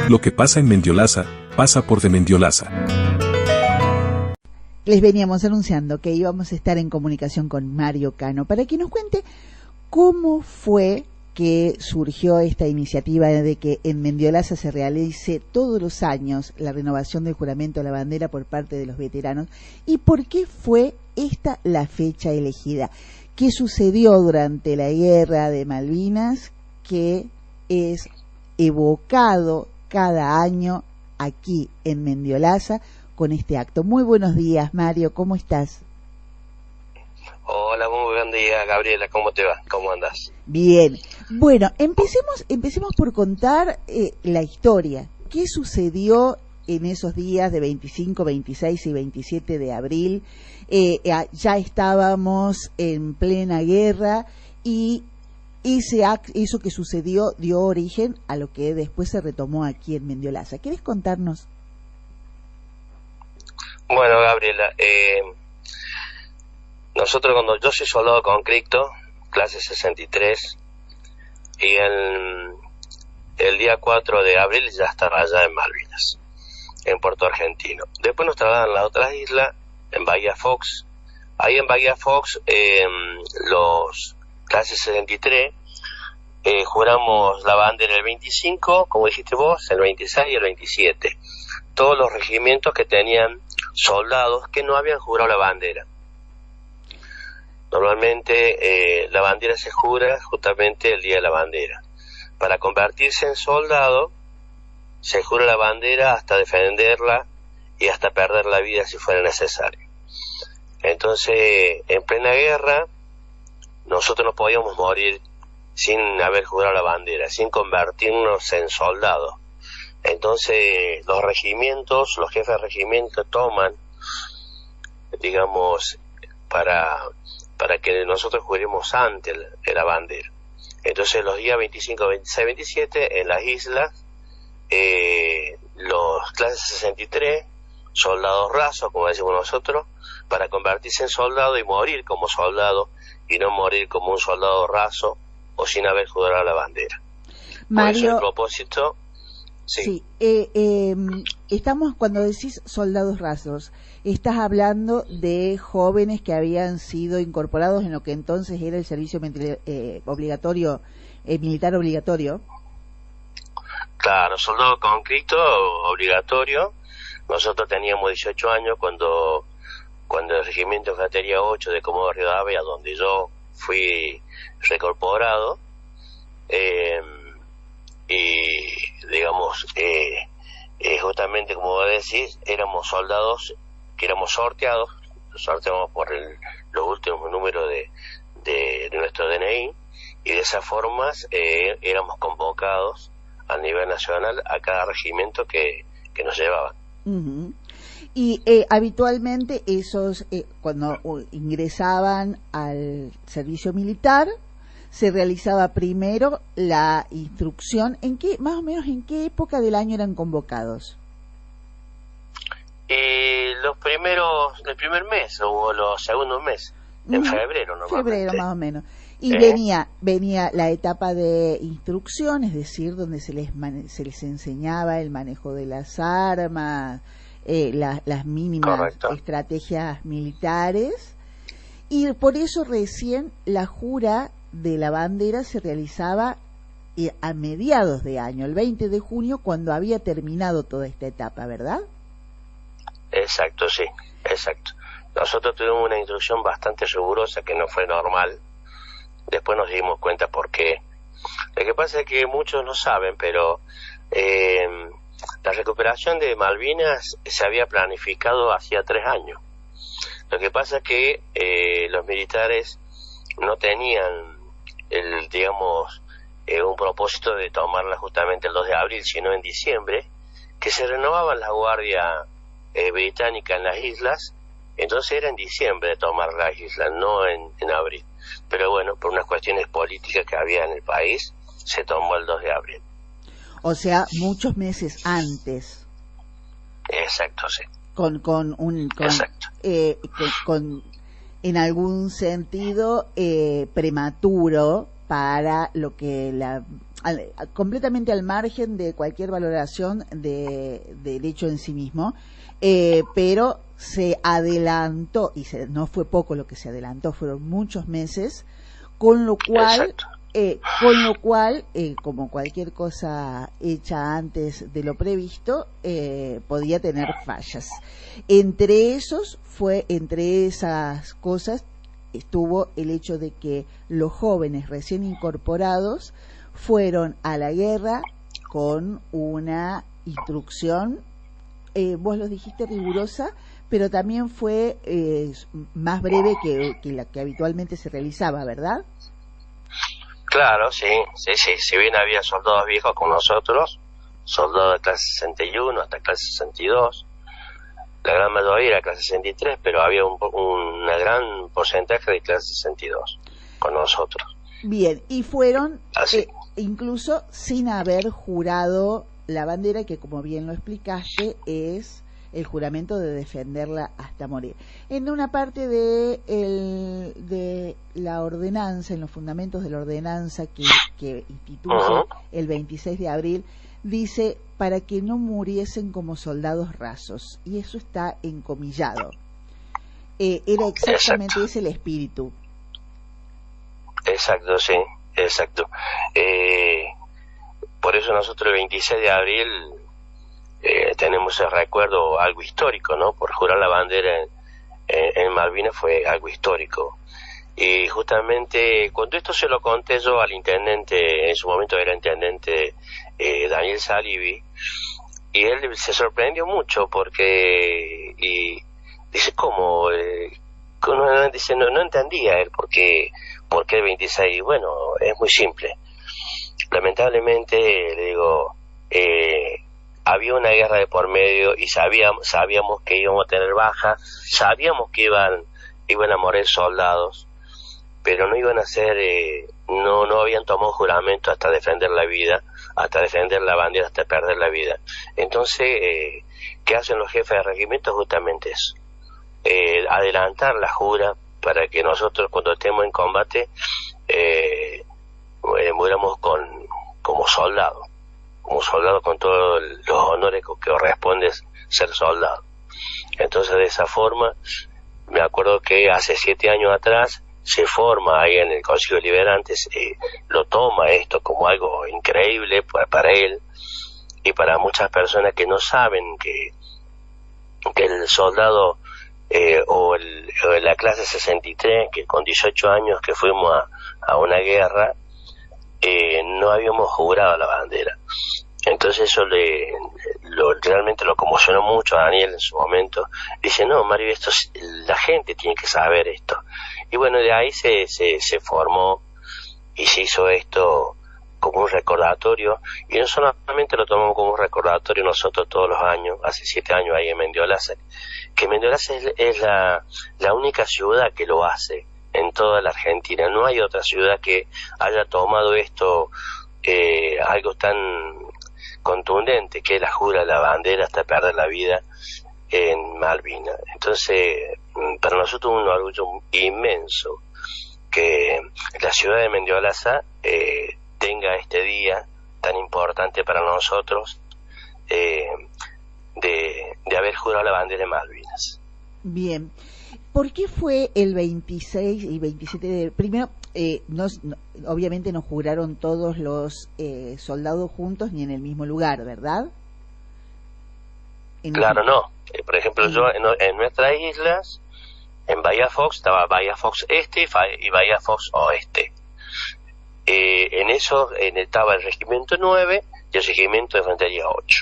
Lo que pasa en Mendiolaza, pasa por de Mendiolaza. Les veníamos anunciando que íbamos a estar en comunicación con Mario Cano para que nos cuente cómo fue que surgió esta iniciativa de que en Mendiolaza se realice todos los años la renovación del juramento a la bandera por parte de los veteranos y por qué fue esta la fecha elegida. ¿Qué sucedió durante la guerra de Malvinas que es evocado cada año aquí en Mendiolaza con este acto? Muy buenos días, Mario, ¿cómo estás? Hola, muy buen día, Gabriela, ¿cómo te va? ¿Cómo andas? Bien. Bueno, empecemos por contar la historia. ¿Qué sucedió en esos días de 25, 26 y 27 de abril? Ya estábamos en plena guerra y eso que sucedió dio origen a lo que después se retomó aquí en Mendiolaza. ¿Quieres contarnos? Bueno, Gabriela, nosotros yo soy soldado conscripto, clase 63, y el día 4 de abril ya estaba allá en Malvinas, en Puerto Argentino. Después nos trasladan a la otra isla, en Bahía Fox. Ahí en Bahía Fox, los clase 63, juramos la bandera el 25, como dijiste vos, el 26 y el 27. Todos los regimientos que tenían soldados que no habían jurado la bandera. Normalmente la bandera se jura justamente el día de la bandera. Para convertirse en soldado, se jura la bandera hasta defenderla y hasta perder la vida si fuera necesario. Entonces, en plena guerra, nosotros no podíamos morir sin haber jurado la bandera, sin convertirnos en soldados. Entonces, los regimientos, los jefes de regimiento toman, digamos, para que nosotros juremos antes la bandera. Entonces, los días 25, 26, 27, en las islas, los clases 63, soldados rasos, como decimos nosotros, para convertirse en soldado y morir como soldado, y no morir como un soldado raso o sin haber jurado la bandera. Mario, por eso el propósito... Sí, estamos, cuando decís soldados rasos, estás hablando de jóvenes que habían sido incorporados en lo que entonces era el servicio obligatorio, militar obligatorio. Claro, soldado conscripto obligatorio. Nosotros teníamos 18 años cuando el regimiento de Infantería 8 de Comodoro Rivadavia, donde yo fui reincorporado, y digamos, justamente como vos decís, éramos soldados que éramos sorteamos por los últimos números de nuestro DNI, y de esas formas éramos convocados a nivel nacional a cada regimiento que nos llevaban. Uh-huh. Y habitualmente esos, cuando ingresaban al servicio militar, se realizaba primero la instrucción. Más o menos en qué época del año eran convocados? El primer mes o los segundos meses, en febrero normalmente. Febrero más o menos. Y venía la etapa de instrucción, es decir, donde se les enseñaba el manejo de las armas, las mínimas Correcto. Estrategias militares, y por eso recién la jura de la bandera se realizaba a mediados de año, el 20 de junio, cuando había terminado toda esta etapa, ¿verdad? Exacto, sí, exacto. Nosotros tuvimos una instrucción bastante rigurosa que no fue normal. Después nos dimos cuenta por qué. Lo que pasa es que muchos no saben, pero la recuperación de Malvinas se había planificado hacía 3 años. Lo que pasa es que los militares no tenían un propósito de tomarla justamente el 2 de abril, sino en diciembre, que se renovaban la guardia británica en las islas. Entonces era en diciembre de tomar las islas, no en abril. Pero bueno, por unas cuestiones políticas que había en el país, se tomó el 2 de abril. O sea, muchos meses antes. Exacto, sí. Exacto. Con en algún sentido prematuro para lo que completamente al margen de cualquier valoración del hecho en sí mismo, pero se adelantó, y no fue poco lo que se adelantó, fueron muchos meses, con lo cual, como cualquier cosa hecha antes de lo previsto, podía tener fallas. Entre esas cosas estuvo el hecho de que los jóvenes recién incorporados fueron a la guerra con una instrucción, vos lo dijiste, rigurosa, pero también fue más breve que la que habitualmente se realizaba, ¿verdad? Claro, sí. Si bien había soldados viejos con nosotros, soldados de clase 61 hasta clase 62, la gran mayoría era clase 63, pero había un gran porcentaje de clase 62 con nosotros. Bien, y fueron incluso sin haber jurado la bandera, que como bien lo explicaste es el juramento de defenderla hasta morir. En una parte de la ordenanza, en los fundamentos de la ordenanza que instituye el 26 de abril, dice para que no muriesen como soldados rasos, y eso está encomillado. Era exactamente ese el espíritu. Exacto, sí, exacto. Por eso nosotros el 26 de abril tenemos el recuerdo, algo histórico, ¿no? Por jurar la bandera en Malvinas fue algo histórico. Y justamente cuando esto se lo conté yo al intendente, en su momento era intendente Daniel Salivi, y él se sorprendió mucho porque dice, ¿cómo? Dice, no entendía él por qué el 26. Y bueno, es muy simple. Lamentablemente, le digo, había una guerra de por medio y sabíamos que íbamos a tener baja, sabíamos que iban a morir soldados, pero no iban a ser, no habían tomado juramento hasta defender la vida, hasta defender la bandera, hasta perder la vida. Entonces, ¿qué hacen los jefes de regimiento? Justamente eso, adelantar la jura para que nosotros cuando estemos en combate muramos como soldados con todos los honores que corresponde ser soldado. Entonces, de esa forma, me acuerdo que hace 7 años atrás se forma ahí en el Consejo de Liberantes, lo toma esto como algo increíble para él y para muchas personas que no saben que el soldado o la clase 63, que con 18 años que fuimos a una guerra, no habíamos jurado la bandera. Entonces eso realmente lo conmocionó mucho a Daniel en su momento. Dice, no, Mario, la gente tiene que saber esto. Y bueno, de ahí se formó y se hizo esto como un recordatorio, y no solamente lo tomamos como un recordatorio nosotros todos los años, hace 7 años ahí en Mendiolaza, que Mendiolaza es la única ciudad que lo hace en toda la Argentina. No hay otra ciudad que haya tomado esto, algo tan contundente, que es la jura de la bandera hasta perder la vida en Malvinas. Entonces, para nosotros es un orgullo inmenso que la ciudad de Mendiolaza tenga este día tan importante para nosotros, de haber jurado la bandera en Malvinas. Bien. ¿Por qué fue el 26 y 27 de... Primero, obviamente no juraron todos los soldados juntos ni en el mismo lugar, ¿verdad? Claro, no. Por ejemplo, yo en nuestras islas, en Bahía Fox, estaba Bahía Fox Este y Bahía Fox Oeste. En eso estaba el Regimiento 9 y el Regimiento de Infantería 8.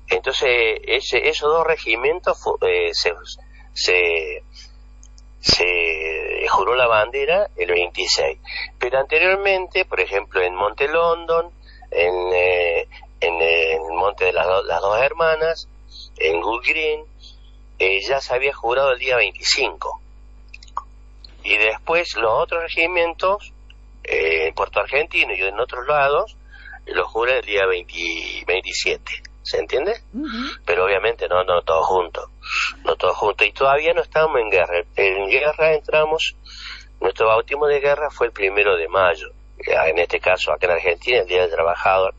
Entonces, esos dos regimientos se juró la bandera el 26, pero anteriormente, por ejemplo, en Monte London, en el Monte de las Dos Hermanas, en Gould Green, ya se había jurado el día 25, y después los otros regimientos, en Puerto Argentino y en otros lados, lo juran el día 27. ¿Se entiende? Pero obviamente no todos juntos, y todavía no estábamos en guerra. En guerra entramos, nuestro bautismo de guerra fue el 1 de mayo, en este caso acá en Argentina, el Día del Trabajador.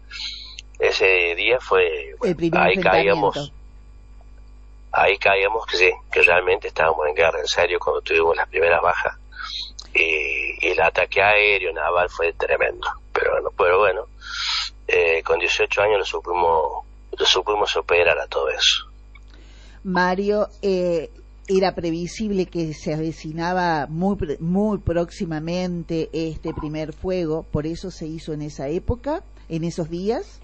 Ese día fue, el primer ahí enfrentamiento. caíamos que sí, que realmente estábamos en guerra, en serio, cuando tuvimos las primeras bajas. Y el ataque aéreo naval fue tremendo, pero bueno, con 18 años lo supimos superar a todo eso. Mario, era previsible que se avecinaba muy próximamente este primer fuego, por eso se hizo en esa época, en esos días.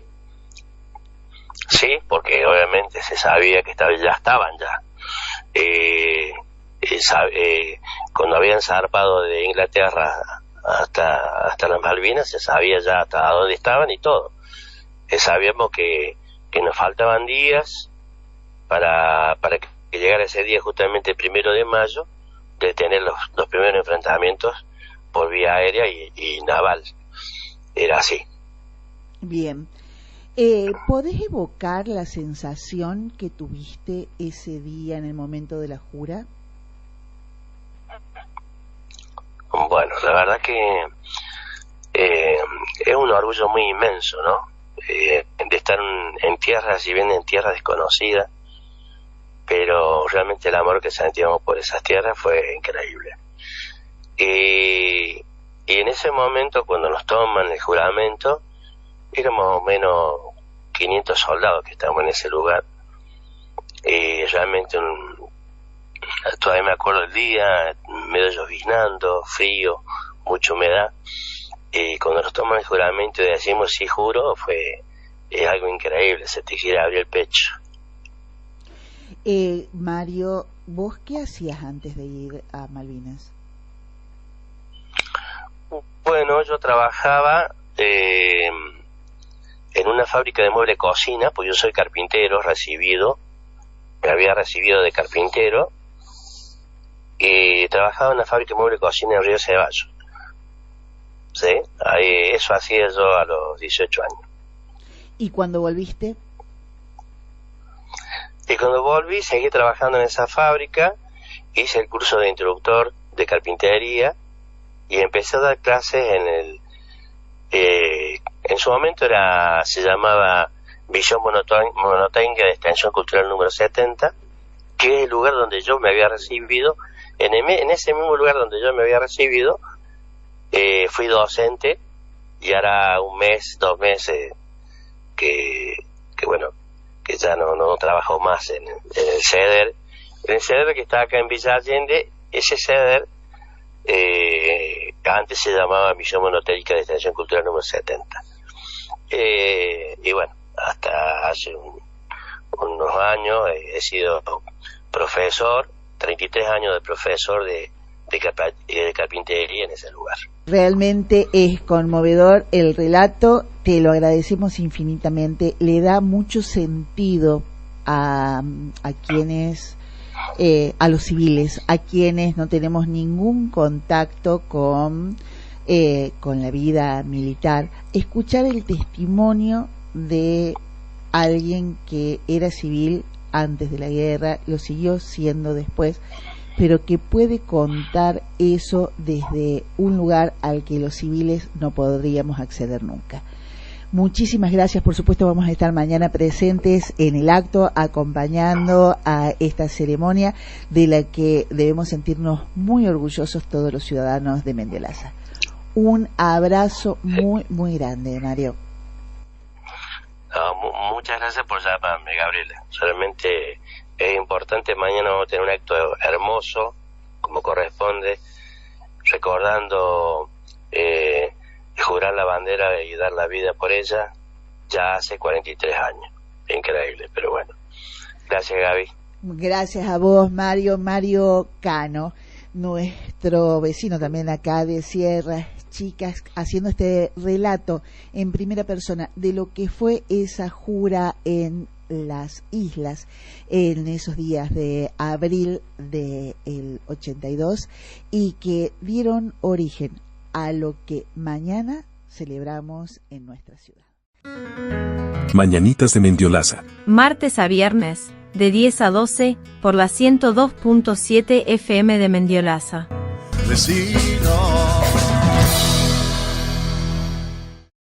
Sí, porque obviamente se sabía que ya estaban. Cuando habían zarpado de Inglaterra hasta las Malvinas, se sabía ya hasta dónde estaban y todo. Sabíamos que nos faltaban días para que llegara ese día, justamente el 1 de mayo, de tener los primeros enfrentamientos por vía aérea y naval. Era así. Bien. ¿Podés evocar la sensación que tuviste ese día en el momento de la jura? Bueno, la verdad que es un orgullo muy inmenso, ¿no? De estar en tierra, si bien en tierra desconocida, pero realmente el amor que sentíamos por esas tierras fue increíble. Y en ese momento, cuando nos toman el juramento, éramos más o menos 500 soldados que estábamos en ese lugar. Y realmente todavía me acuerdo el día, medio lloviznando, frío, mucha humedad. Y cuando nos toman el juramento y decimos sí juro, es algo increíble, se te quiere abrir el pecho. Mario, ¿vos qué hacías antes de ir a Malvinas? Bueno, yo trabajaba en una fábrica de mueble cocina, pues yo soy carpintero me había recibido de carpintero, y trabajaba en una fábrica de mueble cocina en Río Ceballos. ¿Sí? Eso hacía yo a los 18 años. ¿Y cuando volviste? Y cuando volví, seguí trabajando en esa fábrica, hice el curso de instructor de carpintería y empecé a dar clases en su momento se llamaba Visión Monotécnica de Extensión Cultural número 70, que es el lugar donde yo me había recibido. En ese mismo lugar donde yo me había recibido, fui docente, y ahora 2 meses que ya no trabajo más en el CEDER. En el CEDER que está acá en Villa Allende, ese CEDER antes se llamaba Misión Monotécnica de Extensión Cultural número 70. Y bueno, hasta hace unos años he sido profesor, 33 años de profesor de carpintería en ese lugar. Realmente es conmovedor el relato, te lo agradecemos infinitamente, le da mucho sentido a quienes, a los civiles, a quienes no tenemos ningún contacto con la vida militar, escuchar el testimonio de alguien que era civil antes de la guerra, lo siguió siendo después, pero que puede contar eso desde un lugar al que los civiles no podríamos acceder nunca. Muchísimas gracias, por supuesto vamos a estar mañana presentes en el acto, acompañando a esta ceremonia de la que debemos sentirnos muy orgullosos todos los ciudadanos de Mendiolaza. Un abrazo muy, muy grande, Mario. Muchas gracias por llamarme, Gabriela. Realmente es importante. Mañana vamos a tener un acto hermoso, como corresponde, recordando jurar la bandera y dar la vida por ella ya hace 43 años. Increíble, pero bueno. Gracias, Gaby. Gracias a vos, Mario Cano, nuestro vecino también acá de Sierras Chicas, haciendo este relato en primera persona de lo que fue esa jura en las islas en esos días de abril del 82 y que dieron origen a lo que mañana celebramos en nuestra ciudad. Mañanitas de Mendiolaza. Martes a viernes, de 10 a 12, por la 102.7 FM de Mendiolaza. Recibe